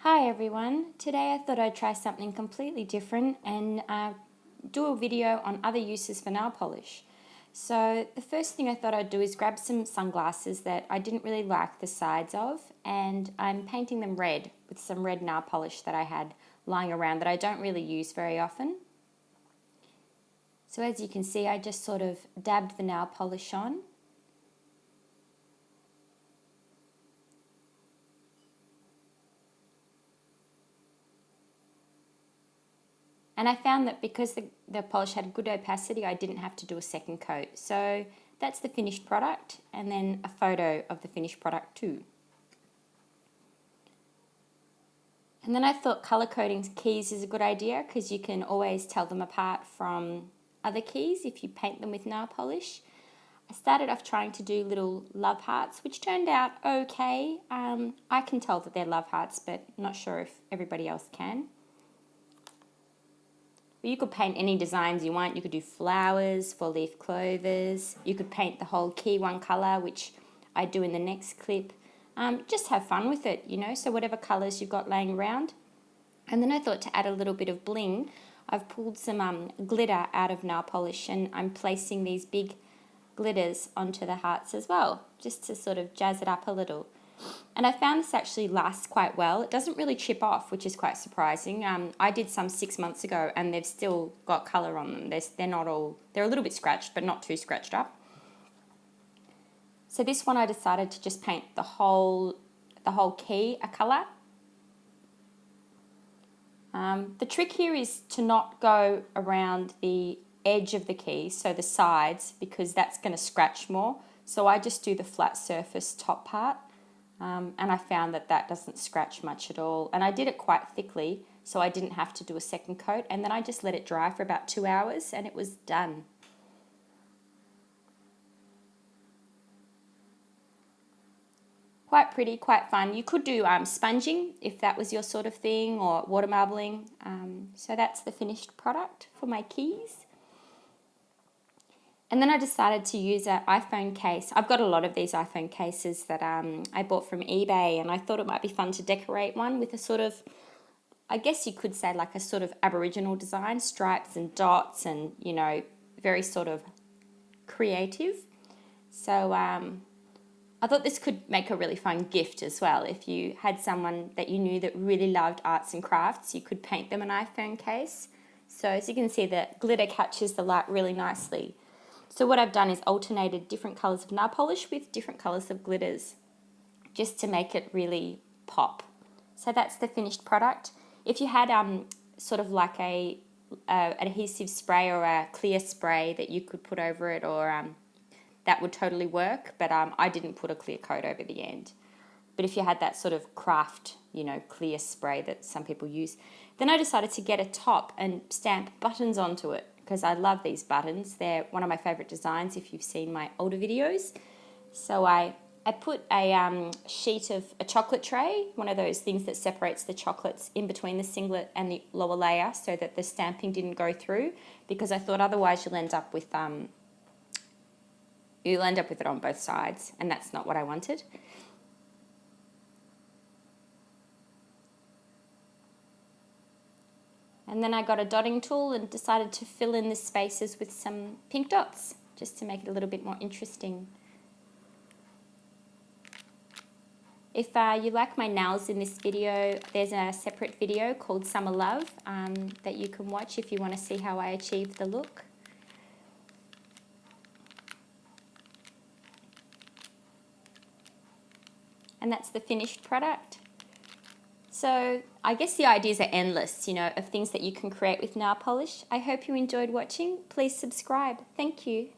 Hi everyone, today I thought I'd try something completely different and do a video on other uses for nail polish. So the first thing I thought I'd do is grab some sunglasses that I didn't really like the sides of, and I'm painting them red with some red nail polish that I had lying around that I don't really use very often. So as you can see, I just sort of dabbed the nail polish on. And I found that because the polish had good opacity, I didn't have to do a second coat. So that's the finished product, and then a photo of the finished product too. And then I thought colour coding keys is a good idea because you can always tell them apart from other keys if you paint them with nail polish. I started off trying to do little love hearts, which turned out okay. I can tell that they're love hearts, but not sure if everybody else can. You could paint any designs you want. You could do flowers, four-leaf clovers. You could paint the whole key one colour, which I do in the next clip. Just have fun with it, you know, so whatever colours you've got laying around. And then I thought to add a little bit of bling, I've pulled some glitter out of nail polish, and I'm placing these big glitters onto the hearts as well, just to sort of jazz it up a little. And I found this actually lasts quite well. It doesn't really chip off, which is quite surprising. I did some 6 months ago and they've still got colour on them. They're a little bit scratched, but not too scratched up. So this one I decided to just paint the whole key a colour. The trick here is to not go around the edge of the key, so the sides, because that's going to scratch more. So I just do the flat surface top part. And I found that that doesn't scratch much at all. And I did it quite thickly, so I didn't have to do a second coat. And then I just let it dry for about 2 hours and it was done. Quite pretty, quite fun. You could do sponging if that was your sort of thing, or water marbling. So that's the finished product for my keys. And then I decided to use an iPhone case. I've got a lot of these iPhone cases that I bought from eBay, and I thought it might be fun to decorate one with a sort of, I guess you could say like a sort of Aboriginal design, stripes and dots and, you know, very sort of creative. So I thought this could make a really fun gift as well. If you had someone that you knew that really loved arts and crafts, you could paint them an iPhone case. So as you can see, the glitter catches the light really nicely. So what I've done is alternated different colours of nail polish with different colours of glitters, just to make it really pop. So that's the finished product. If you had sort of like an adhesive spray or a clear spray that you could put over it, or that would totally work, but I didn't put a clear coat over the end. But if you had that sort of craft, you know, clear spray that some people use, then I decided to get a top and stamp buttons onto it, because I love these buttons. They're one of my favourite designs if you've seen my older videos. So I put a sheet of a chocolate tray, one of those things that separates the chocolates in between the singlet and the lower layer so that the stamping didn't go through, because I thought otherwise you'll end up with it on both sides, and that's not what I wanted. And then I got a dotting tool and decided to fill in the spaces with some pink dots, just to make it a little bit more interesting. If you like my nails in this video, there's a separate video called Summer Love that you can watch if you want to see how I achieved the look. And that's the finished product. So I guess the ideas are endless, you know, of things that you can create with nail polish. I hope you enjoyed watching. Please subscribe. Thank you.